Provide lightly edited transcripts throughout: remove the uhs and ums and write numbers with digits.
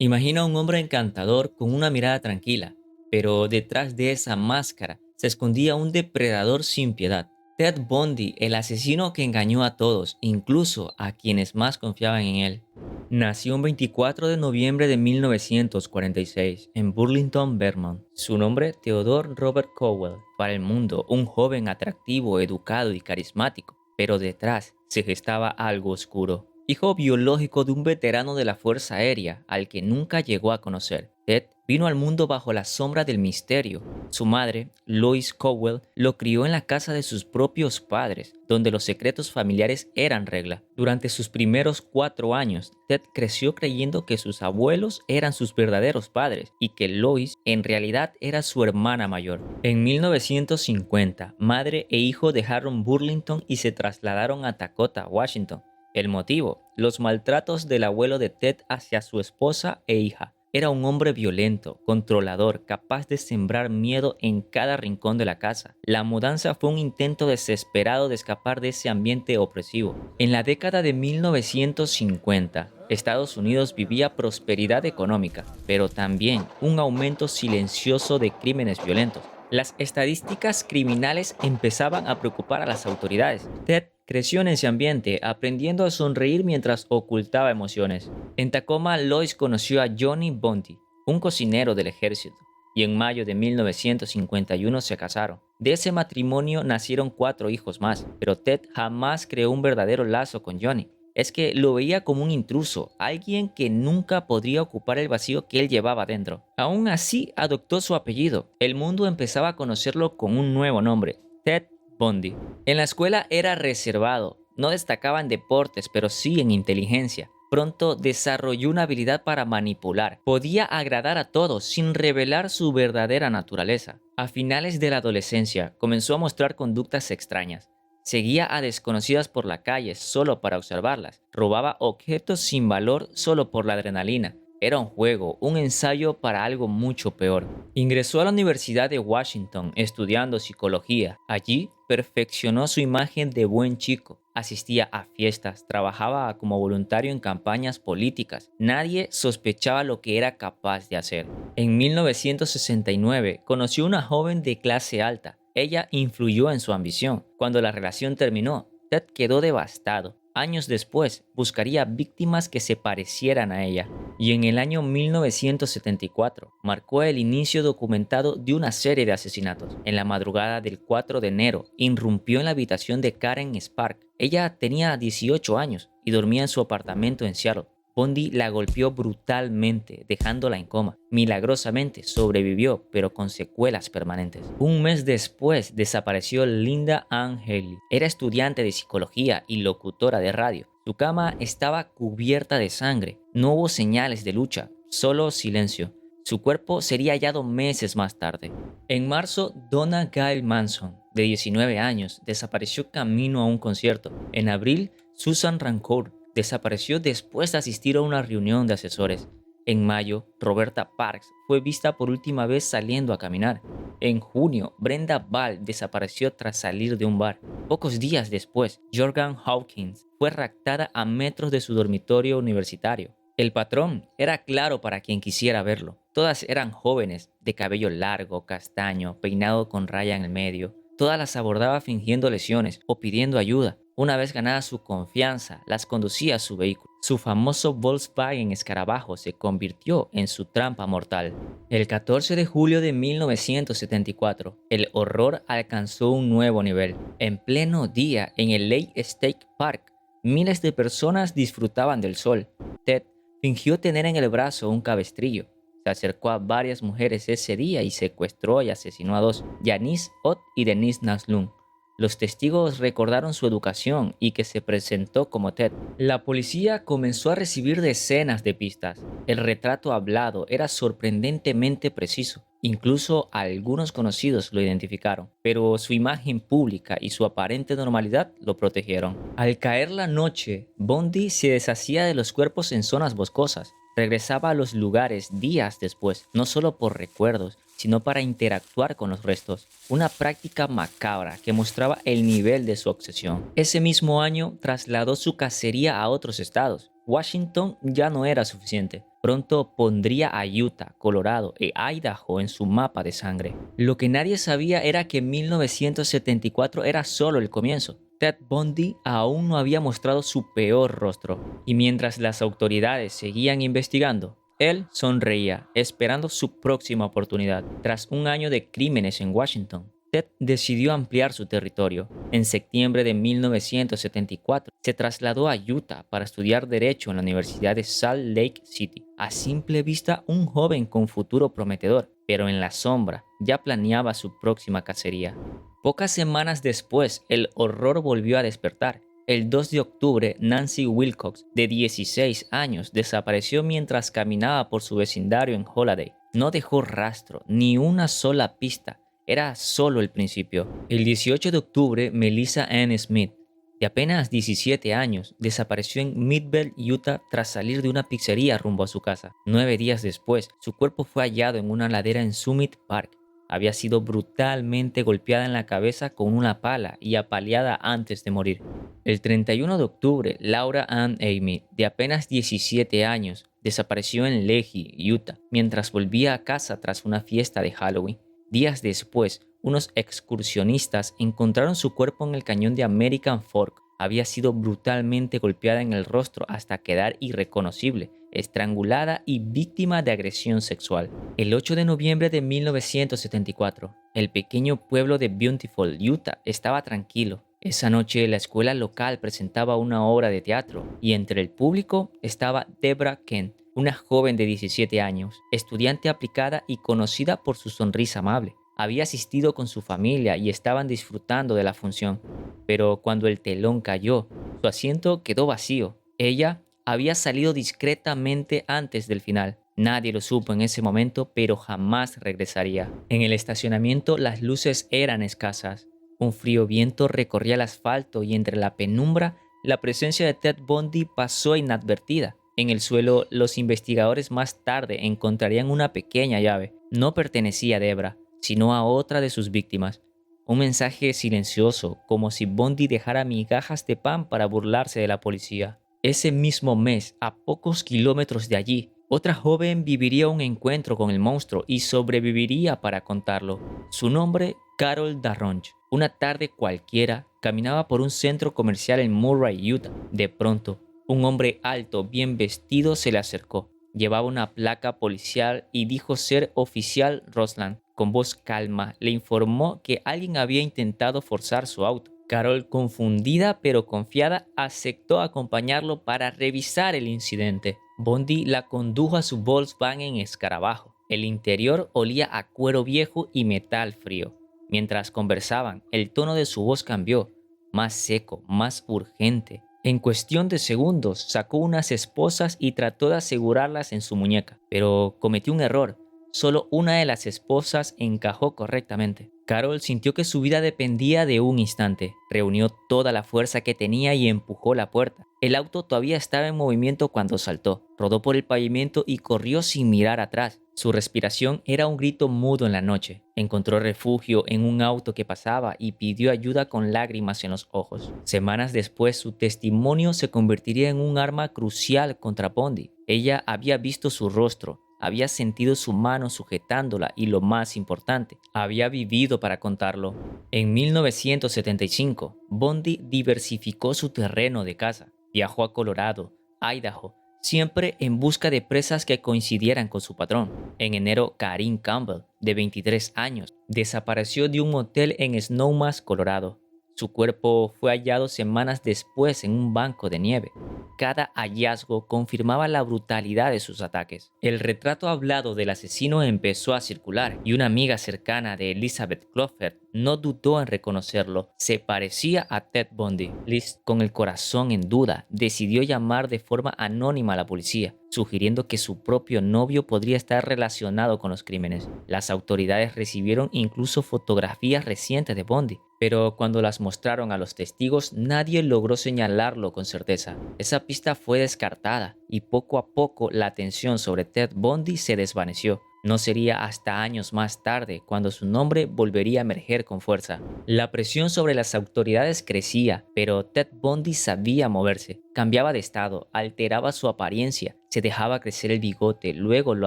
Imagina a un hombre encantador con una mirada tranquila, pero detrás de esa máscara se escondía un depredador sin piedad. Ted Bundy, el asesino que engañó a todos, incluso a quienes más confiaban en él. Nació un 24 de noviembre de 1946 en Burlington, Vermont. Su nombre, Theodore Robert Cowell. Para el mundo, un joven atractivo, educado y carismático, pero detrás se gestaba algo oscuro. Hijo biológico de un veterano de la Fuerza Aérea al que nunca llegó a conocer, Ted vino al mundo bajo la sombra del misterio. Su madre, Lois Cowell, lo crió en la casa de sus propios padres, donde los secretos familiares eran regla. Durante sus primeros 4 años, Ted creció creyendo que sus abuelos eran sus verdaderos padres y que Lois en realidad era su hermana mayor. En 1950, madre e hijo dejaron Burlington y se trasladaron a Tacoma, Washington. El motivo, los maltratos del abuelo de Ted hacia su esposa e hija. Era un hombre violento, controlador, capaz de sembrar miedo en cada rincón de la casa. La mudanza fue un intento desesperado de escapar de ese ambiente opresivo. En la década de 1950, Estados Unidos vivía prosperidad económica, pero también un aumento silencioso de crímenes violentos. Las estadísticas criminales empezaban a preocupar a las autoridades. Ted creció en ese ambiente, aprendiendo a sonreír mientras ocultaba emociones. En Tacoma, Lois conoció a Johnny Bundy, un cocinero del ejército, y en mayo de 1951 se casaron. De ese matrimonio nacieron 4 hijos más, pero Ted jamás creó un verdadero lazo con Johnny. Es que lo veía como un intruso, alguien que nunca podría ocupar el vacío que él llevaba dentro. Aún así, adoptó su apellido. El mundo empezaba a conocerlo con un nuevo nombre, Ted Bundy. En la escuela era reservado, no destacaba en deportes, pero sí en inteligencia. Pronto desarrolló una habilidad para manipular. Podía agradar a todos sin revelar su verdadera naturaleza. A finales de la adolescencia comenzó a mostrar conductas extrañas. Seguía a desconocidas por la calle solo para observarlas. Robaba objetos sin valor solo por la adrenalina. Era un juego, un ensayo para algo mucho peor. Ingresó a la Universidad de Washington estudiando psicología. Allí perfeccionó su imagen de buen chico. Asistía a fiestas, trabajaba como voluntario en campañas políticas. Nadie sospechaba lo que era capaz de hacer. En 1969 conoció a una joven de clase alta. Ella influyó en su ambición. Cuando la relación terminó, Ted quedó devastado. Años después, buscaría víctimas que se parecieran a ella. Y en el año 1974, marcó el inicio documentado de una serie de asesinatos. En la madrugada del 4 de enero, irrumpió en la habitación de Karen Spark. Ella tenía 18 años y dormía en su apartamento en Seattle. Bundy la golpeó brutalmente, dejándola en coma. Milagrosamente sobrevivió, pero con secuelas permanentes. Un mes después desapareció Linda Ann Haley. Era estudiante de psicología y locutora de radio. Su cama estaba cubierta de sangre. No hubo señales de lucha, solo silencio. Su cuerpo sería hallado meses más tarde. En marzo, Donna Gail Manson, de 19 años, desapareció camino a un concierto. En abril, Susan Rancourt desapareció después de asistir a una reunión de asesores. En mayo, Roberta Parks fue vista por última vez saliendo a caminar. En junio, Brenda Ball desapareció tras salir de un bar. Pocos días después, Jordan Hawkins fue raptada a metros de su dormitorio universitario. El patrón era claro para quien quisiera verlo. Todas eran jóvenes, de cabello largo, castaño, peinado con raya en el medio. Todas las abordaba fingiendo lesiones o pidiendo ayuda. Una vez ganada su confianza, las conducía a su vehículo. Su famoso Volkswagen Escarabajo se convirtió en su trampa mortal. El 14 de julio de 1974, el horror alcanzó un nuevo nivel. En pleno día, en el Lake State Park, miles de personas disfrutaban del sol. Ted fingió tener en el brazo un cabestrillo. Se acercó a varias mujeres ese día y secuestró y asesinó a 2, Janice Ott y Denise Naslund. Los testigos recordaron su educación y que se presentó como Ted. La policía comenzó a recibir decenas de pistas. El retrato hablado era sorprendentemente preciso. Incluso algunos conocidos lo identificaron, pero su imagen pública y su aparente normalidad lo protegieron. Al caer la noche, Bundy se deshacía de los cuerpos en zonas boscosas. Regresaba a los lugares días después, no solo por recuerdos, sino para interactuar con los restos. Una práctica macabra que mostraba el nivel de su obsesión. Ese mismo año trasladó su cacería a otros estados. Washington ya no era suficiente. Pronto pondría a Utah, Colorado e Idaho en su mapa de sangre. Lo que nadie sabía era que 1974 era solo el comienzo. Ted Bundy aún no había mostrado su peor rostro, y mientras las autoridades seguían investigando, él sonreía, esperando su próxima oportunidad. Tras un año de crímenes en Washington, Ted decidió ampliar su territorio. En septiembre de 1974, se trasladó a Utah para estudiar Derecho en la Universidad de Salt Lake City. A simple vista, un joven con futuro prometedor, pero en la sombra ya planeaba su próxima cacería. Pocas semanas después, el horror volvió a despertar. El 2 de octubre, Nancy Wilcox, de 16 años, desapareció mientras caminaba por su vecindario en Holiday. No dejó rastro, ni una sola pista. Era solo el principio. El 18 de octubre, Melissa Ann Smith, de apenas 17 años, desapareció en Midvale, Utah, tras salir de una pizzería rumbo a su casa. 9 días después, su cuerpo fue hallado en una ladera en Summit Park. Había sido brutalmente golpeada en la cabeza con una pala y apaleada antes de morir. El 31 de octubre, Laura Ann Amy, de apenas 17 años, desapareció en Lehi, Utah, mientras volvía a casa tras una fiesta de Halloween. Días después, unos excursionistas encontraron su cuerpo en el cañón de American Fork. Había sido brutalmente golpeada en el rostro hasta quedar irreconocible, estrangulada y víctima de agresión sexual. El 8 de noviembre de 1974, el pequeño pueblo de Bountiful, Utah, estaba tranquilo. Esa noche la escuela local presentaba una obra de teatro y entre el público estaba Deborah Kent, una joven de 17 años, estudiante aplicada y conocida por su sonrisa amable. Había asistido con su familia y estaban disfrutando de la función, pero cuando el telón cayó, su asiento quedó vacío. Ella había salido discretamente antes del final. Nadie lo supo en ese momento, pero jamás regresaría. En el estacionamiento las luces eran escasas. Un frío viento recorría el asfalto y entre la penumbra, la presencia de Ted Bundy pasó inadvertida. En el suelo, los investigadores más tarde encontrarían una pequeña llave. No pertenecía a Debra, sino a otra de sus víctimas. Un mensaje silencioso, como si Bundy dejara migajas de pan para burlarse de la policía. Ese mismo mes, a pocos kilómetros de allí, otra joven viviría un encuentro con el monstruo y sobreviviría para contarlo. Su nombre, Carol Darronch. Una tarde cualquiera, caminaba por un centro comercial en Murray, Utah. De pronto, un hombre alto, bien vestido, se le acercó. Llevaba una placa policial y dijo ser oficial Rosland. Con voz calma, le informó que alguien había intentado forzar su auto. Carol, confundida pero confiada, aceptó acompañarlo para revisar el incidente. Bundy la condujo a su Volkswagen Escarabajo. El interior olía a cuero viejo y metal frío. Mientras conversaban, el tono de su voz cambió, más seco, más urgente. En cuestión de segundos, sacó unas esposas y trató de asegurarlas en su muñeca, pero cometió un error. Solo una de las esposas encajó correctamente. Carol sintió que su vida dependía de un instante. Reunió toda la fuerza que tenía y empujó la puerta. El auto todavía estaba en movimiento cuando saltó. Rodó por el pavimento y corrió sin mirar atrás. Su respiración era un grito mudo en la noche. Encontró refugio en un auto que pasaba y pidió ayuda con lágrimas en los ojos. Semanas después, su testimonio se convertiría en un arma crucial contra Bundy. Ella había visto su rostro, había sentido su mano sujetándola y, lo más importante, había vivido para contarlo. En 1975, Bundy diversificó su terreno de caza. Viajó a Colorado, Idaho, siempre en busca de presas que coincidieran con su patrón. En enero, Karin Campbell, de 23 años, desapareció de un hotel en Snowmass, Colorado. Su cuerpo fue hallado semanas después en un banco de nieve. Cada hallazgo confirmaba la brutalidad de sus ataques. El retrato hablado del asesino empezó a circular y una amiga cercana de Elizabeth Crawford no dudó en reconocerlo. Se parecía a Ted Bundy. Liz, con el corazón en duda, decidió llamar de forma anónima a la policía, sugiriendo que su propio novio podría estar relacionado con los crímenes. Las autoridades recibieron incluso fotografías recientes de Bundy, pero cuando las mostraron a los testigos nadie logró señalarlo con certeza. Esa pista fue descartada y poco a poco la atención sobre Ted Bundy se desvaneció. No sería hasta años más tarde cuando su nombre volvería a emerger con fuerza. La presión sobre las autoridades crecía, pero Ted Bundy sabía moverse. Cambiaba de estado, alteraba su apariencia, se dejaba crecer el bigote, luego lo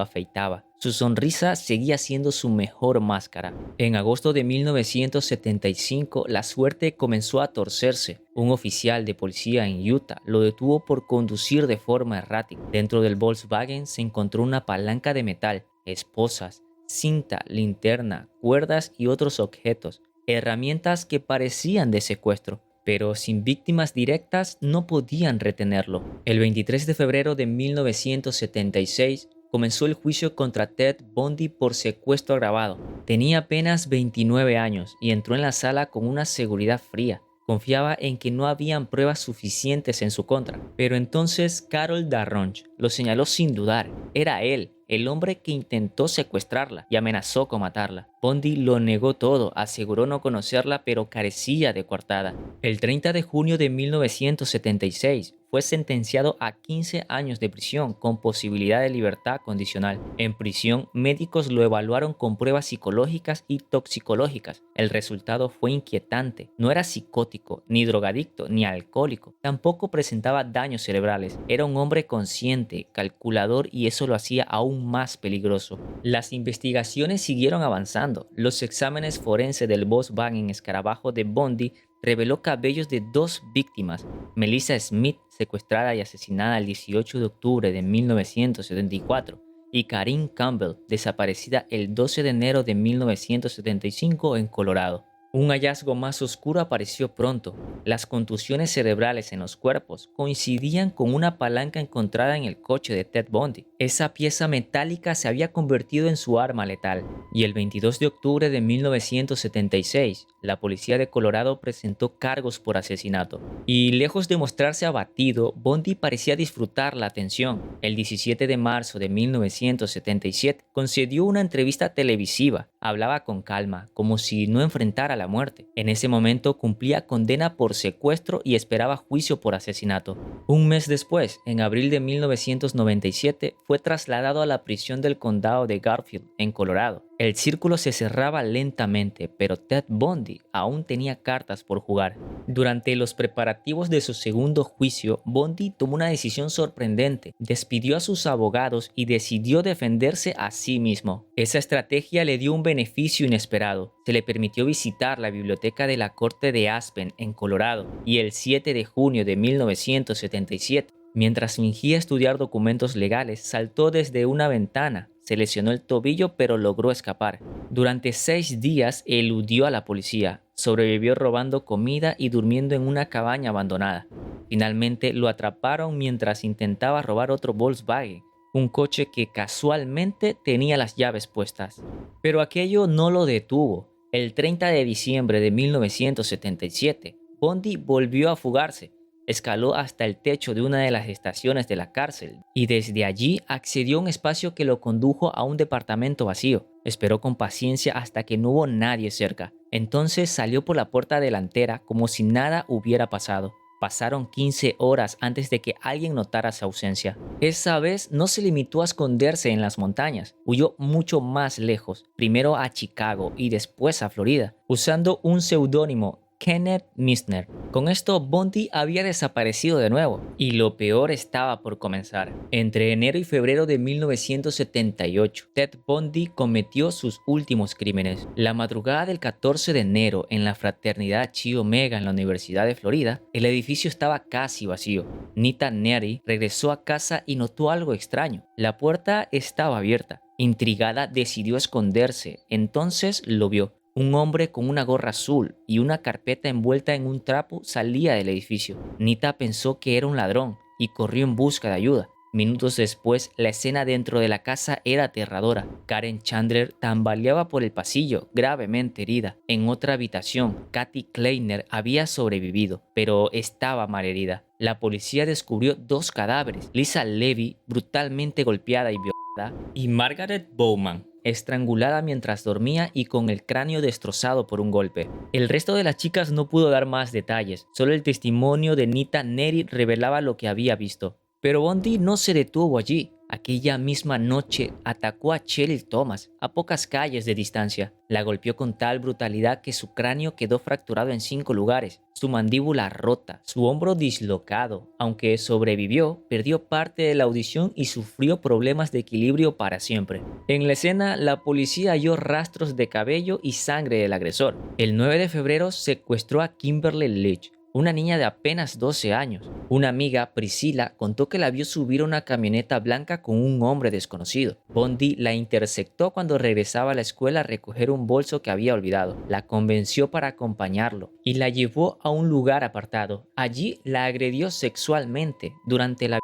afeitaba. Su sonrisa seguía siendo su mejor máscara. En agosto de 1975, la suerte comenzó a torcerse. Un oficial de policía en Utah lo detuvo por conducir de forma errática. Dentro del Volkswagen se encontró una palanca de metal, esposas, cinta, linterna, cuerdas y otros objetos, herramientas que parecían de secuestro, pero sin víctimas directas no podían retenerlo. El 23 de febrero de 1976 comenzó el juicio contra Ted Bundy por secuestro agravado. Tenía apenas 29 años y entró en la sala con una seguridad fría. Confiaba en que no habían pruebas suficientes en su contra. Pero entonces Carol Darronch lo señaló sin dudar. Era él, el hombre que intentó secuestrarla y amenazó con matarla. Bundy lo negó todo, aseguró no conocerla, pero carecía de coartada. El 30 de junio de 1976 fue sentenciado a 15 años de prisión con posibilidad de libertad condicional. En prisión, médicos lo evaluaron con pruebas psicológicas y toxicológicas. El resultado fue inquietante. No era psicótico, ni drogadicto, ni alcohólico. Tampoco presentaba daños cerebrales. Era un hombre consciente, calculador, y eso lo hacía aún más peligroso. Las investigaciones siguieron avanzando. Los exámenes forenses del Volkswagen escarabajo de Bundy reveló cabellos de dos víctimas, Melissa Smith, secuestrada y asesinada el 18 de octubre de 1974, y Karine Campbell, desaparecida el 12 de enero de 1975 en Colorado. Un hallazgo más oscuro apareció pronto. Las contusiones cerebrales en los cuerpos coincidían con una palanca encontrada en el coche de Ted Bundy. Esa pieza metálica se había convertido en su arma letal. Y el 22 de octubre de 1976, la policía de Colorado presentó cargos por asesinato. Y lejos de mostrarse abatido, Bundy parecía disfrutar la atención. El 17 de marzo de 1977 concedió una entrevista televisiva. Hablaba con calma, como si no enfrentara la muerte. En ese momento cumplía condena por secuestro y esperaba juicio por asesinato. Un mes después, en abril de 1997, fue trasladado a la prisión del condado de Garfield, en Colorado. El círculo se cerraba lentamente, pero Ted Bundy aún tenía cartas por jugar. Durante los preparativos de su segundo juicio, Bundy tomó una decisión sorprendente. Despidió a sus abogados y decidió defenderse a sí mismo. Esa estrategia le dio un beneficio inesperado. Se le permitió visitar la biblioteca de la corte de Aspen, en Colorado, y el 7 de junio de 1977, mientras fingía estudiar documentos legales, saltó desde una ventana. Se lesionó el tobillo, pero logró escapar. Durante 6 días eludió a la policía. Sobrevivió robando comida y durmiendo en una cabaña abandonada. Finalmente lo atraparon mientras intentaba robar otro Volkswagen, un coche que casualmente tenía las llaves puestas. Pero aquello no lo detuvo. El 30 de diciembre de 1977, Bundy volvió a fugarse. Escaló hasta el techo de una de las estaciones de la cárcel y desde allí accedió a un espacio que lo condujo a un departamento vacío. Esperó con paciencia hasta que no hubo nadie cerca. Entonces salió por la puerta delantera como si nada hubiera pasado. Pasaron 15 horas antes de que alguien notara su ausencia. Esa vez no se limitó a esconderse en las montañas, huyó mucho más lejos, primero a Chicago y después a Florida, usando un seudónimo, Kenneth Misner. Con esto, Bundy había desaparecido de nuevo, y lo peor estaba por comenzar. Entre enero y febrero de 1978, Ted Bundy cometió sus últimos crímenes. La madrugada del 14 de enero, en la fraternidad Chi Omega en la Universidad de Florida, el edificio estaba casi vacío. Nita Neary regresó a casa y notó algo extraño. La puerta estaba abierta. Intrigada, decidió esconderse. Entonces lo vio. Un hombre con una gorra azul y una carpeta envuelta en un trapo salía del edificio. Nita pensó que era un ladrón y corrió en busca de ayuda. Minutos después, la escena dentro de la casa era aterradora. Karen Chandler tambaleaba por el pasillo, gravemente herida. En otra habitación, Kathy Kleiner había sobrevivido, pero estaba malherida. La policía descubrió 2 cadáveres: Lisa Levy, brutalmente golpeada y violada, y Margaret Bowman, estrangulada mientras dormía y con el cráneo destrozado por un golpe. El resto de las chicas no pudo dar más detalles, solo el testimonio de Nita Neri revelaba lo que había visto. Pero Bundy no se detuvo allí. Aquella misma noche atacó a Cheryl Thomas a pocas calles de distancia. La golpeó con tal brutalidad que su cráneo quedó fracturado en 5 lugares, su mandíbula rota, su hombro dislocado. Aunque sobrevivió, perdió parte de la audición y sufrió problemas de equilibrio para siempre. En la escena, la policía halló rastros de cabello y sangre del agresor. El 9 de febrero secuestró a Kimberly Leach, una niña de apenas 12 años. Una amiga, Priscilla, contó que la vio subir a una camioneta blanca con un hombre desconocido. Bundy la interceptó cuando regresaba a la escuela a recoger un bolso que había olvidado. La convenció para acompañarlo y la llevó a un lugar apartado. Allí la agredió sexualmente. Durante la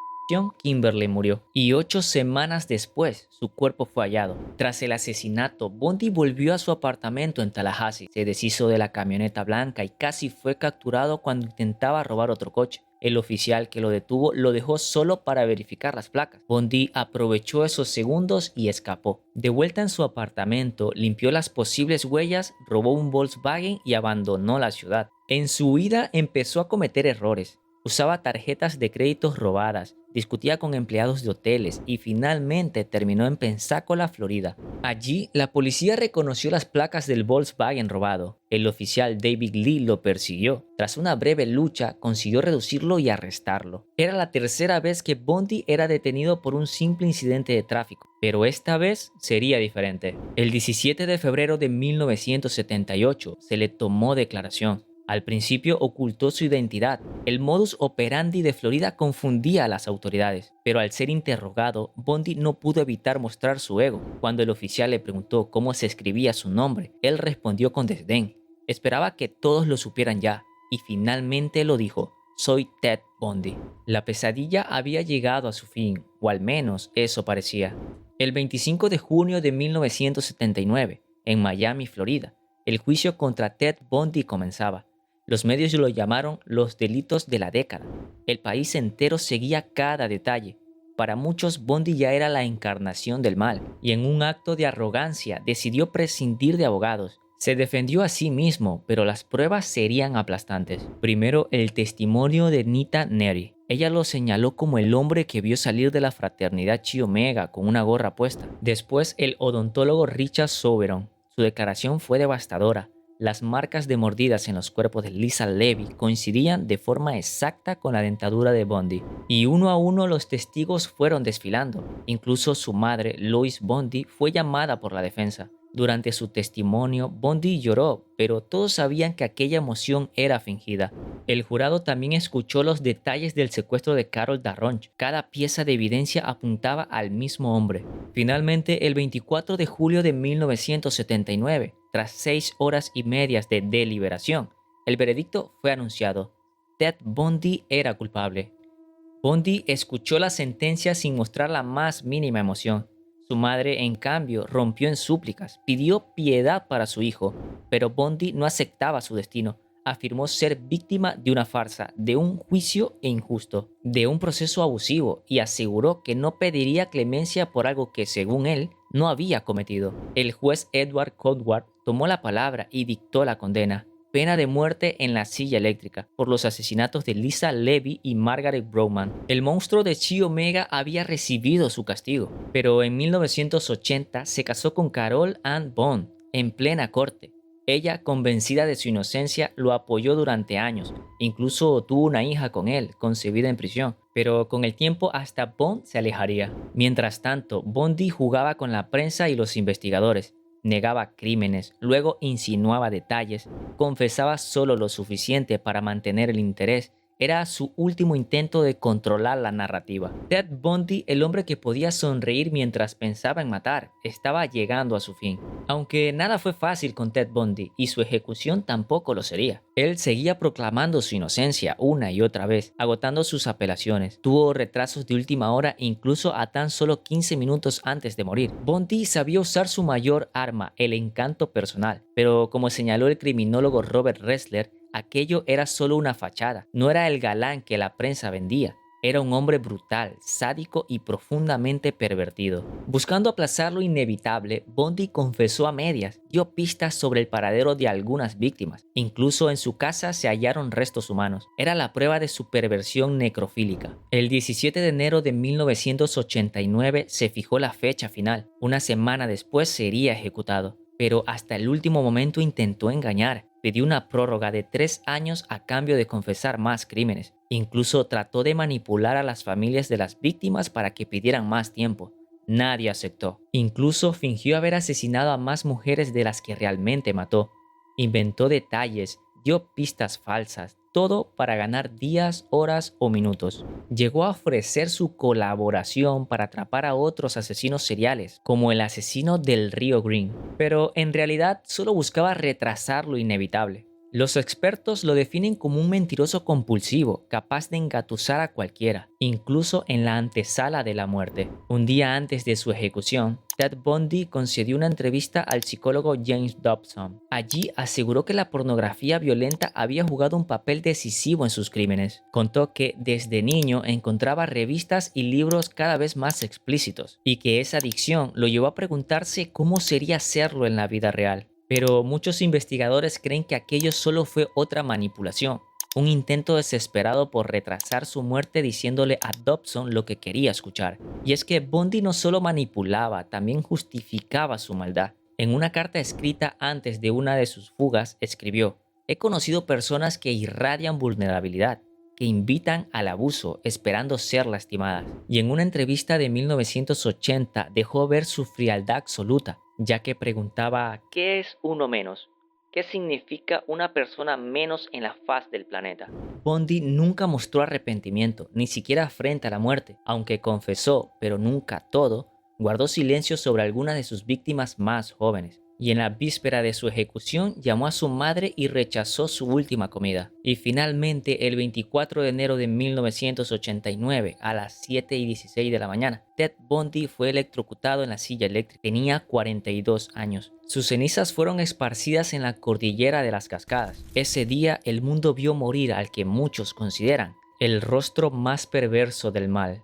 Kimberly murió y 8 semanas después su cuerpo fue hallado. Tras el asesinato, Bundy volvió a su apartamento en Tallahassee. Se deshizo de la camioneta blanca y casi fue capturado cuando intentaba robar otro coche. El oficial que lo detuvo lo dejó solo para verificar las placas. Bundy aprovechó esos segundos y escapó. De vuelta en su apartamento, limpió las posibles huellas, robó un Volkswagen y abandonó la ciudad. En su huida empezó a cometer errores. Usaba tarjetas de créditos robadas, discutía con empleados de hoteles y finalmente terminó en Pensacola, Florida. Allí, la policía reconoció las placas del Volkswagen robado. El oficial David Lee lo persiguió. Tras una breve lucha, consiguió reducirlo y arrestarlo. Era la tercera vez que Bundy era detenido por un simple incidente de tráfico, pero esta vez sería diferente. El 17 de febrero de 1978 se le tomó declaración. Al principio ocultó su identidad. El modus operandi de Florida confundía a las autoridades, pero al ser interrogado, Bundy no pudo evitar mostrar su ego. Cuando el oficial le preguntó cómo se escribía su nombre, él respondió con desdén. Esperaba que todos lo supieran ya, y finalmente lo dijo: soy Ted Bundy. La pesadilla había llegado a su fin, o al menos eso parecía. El 25 de junio de 1979, en Miami, Florida, el juicio contra Ted Bundy comenzaba. Los medios lo llamaron los delitos de la década. El país entero seguía cada detalle. Para muchos, Bundy ya era la encarnación del mal, y en un acto de arrogancia decidió prescindir de abogados. Se defendió a sí mismo, pero las pruebas serían aplastantes. Primero, el testimonio de Nita Neri. Ella lo señaló como el hombre que vio salir de la fraternidad Chi Omega con una gorra puesta. Después, el odontólogo Richard Soberon. Su declaración fue devastadora. Las marcas de mordidas en los cuerpos de Lisa Levy coincidían de forma exacta con la dentadura de Bundy, y uno a uno los testigos fueron desfilando. Incluso su madre, Lois Bundy, fue llamada por la defensa. Durante su testimonio, Bundy lloró, pero todos sabían que aquella emoción era fingida. El jurado también escuchó los detalles del secuestro de Carol Darronch. Cada pieza de evidencia apuntaba al mismo hombre. Finalmente, el 24 de julio de 1979, tras 6 horas y media de deliberación, el veredicto fue anunciado. Ted Bundy era culpable. Bundy escuchó la sentencia sin mostrar la más mínima emoción. Su madre, en cambio, rompió en súplicas, pidió piedad para su hijo, pero Bundy no aceptaba su destino. Afirmó ser víctima de una farsa, de un juicio injusto, de un proceso abusivo, y aseguró que no pediría clemencia por algo que, según él, no había cometido. El juez Edward Codward tomó la palabra y dictó la condena: pena de muerte en la silla eléctrica por los asesinatos de Lisa Levy y Margaret Brownman. El monstruo de Chi Omega había recibido su castigo, pero en 1980 se casó con Carol Ann Bond en plena corte. Ella, convencida de su inocencia, lo apoyó durante años. Incluso tuvo una hija con él, concebida en prisión. Pero con el tiempo hasta Bond se alejaría. Mientras tanto, Bundy jugaba con la prensa y los investigadores. Negaba crímenes, luego insinuaba detalles, confesaba solo lo suficiente para mantener el interés. Era su último intento de controlar la narrativa. Ted Bundy, el hombre que podía sonreír mientras pensaba en matar, estaba llegando a su fin. Aunque nada fue fácil con Ted Bundy, y su ejecución tampoco lo sería. Él seguía proclamando su inocencia una y otra vez, agotando sus apelaciones. Tuvo retrasos de última hora incluso a tan solo 15 minutos antes de morir. Bundy sabía usar su mayor arma, el encanto personal, pero como señaló el criminólogo Robert Ressler, aquello era solo una fachada, no era el galán que la prensa vendía. Era un hombre brutal, sádico y profundamente pervertido. Buscando aplazar lo inevitable, Bundy confesó a medias, dio pistas sobre el paradero de algunas víctimas. Incluso en su casa se hallaron restos humanos. Era la prueba de su perversión necrofílica. El 17 de enero de 1989 se fijó la fecha final. Una semana después sería ejecutado. Pero hasta el último momento intentó engañar. Pidió una prórroga de 3 años a cambio de confesar más crímenes. Incluso trató de manipular a las familias de las víctimas para que pidieran más tiempo. Nadie aceptó. Incluso fingió haber asesinado a más mujeres de las que realmente mató. Inventó detalles, dio pistas falsas, todo para ganar días, horas o minutos. Llegó a ofrecer su colaboración para atrapar a otros asesinos seriales, como el asesino del Río Green, pero en realidad solo buscaba retrasar lo inevitable. Los expertos lo definen como un mentiroso compulsivo, capaz de engatusar a cualquiera, incluso en la antesala de la muerte. Un día antes de su ejecución, Ted Bundy concedió una entrevista al psicólogo James Dobson. Allí aseguró que la pornografía violenta había jugado un papel decisivo en sus crímenes. Contó que desde niño encontraba revistas y libros cada vez más explícitos, y que esa adicción lo llevó a preguntarse cómo sería hacerlo en la vida real. Pero muchos investigadores creen que aquello solo fue otra manipulación, un intento desesperado por retrasar su muerte diciéndole a Dobson lo que quería escuchar. Y es que Bundy no solo manipulaba, también justificaba su maldad. En una carta escrita antes de una de sus fugas, escribió: "He conocido personas que irradian vulnerabilidad, que invitan al abuso esperando ser lastimadas". Y en una entrevista de 1980 dejó ver su frialdad absoluta, ya que preguntaba: ¿qué es uno menos? ¿Qué significa una persona menos en la faz del planeta? Bundy nunca mostró arrepentimiento, ni siquiera frente a la muerte, aunque confesó, pero nunca todo. Guardó silencio sobre algunas de sus víctimas más jóvenes. Y en la víspera de su ejecución llamó a su madre y rechazó su última comida. Y finalmente, el 24 de enero de 1989, a las 7:16 de la mañana, Ted Bundy fue electrocutado en la silla eléctrica. Tenía 42 años. Sus cenizas fueron esparcidas en la cordillera de las Cascadas. Ese día el mundo vio morir al que muchos consideran el rostro más perverso del mal.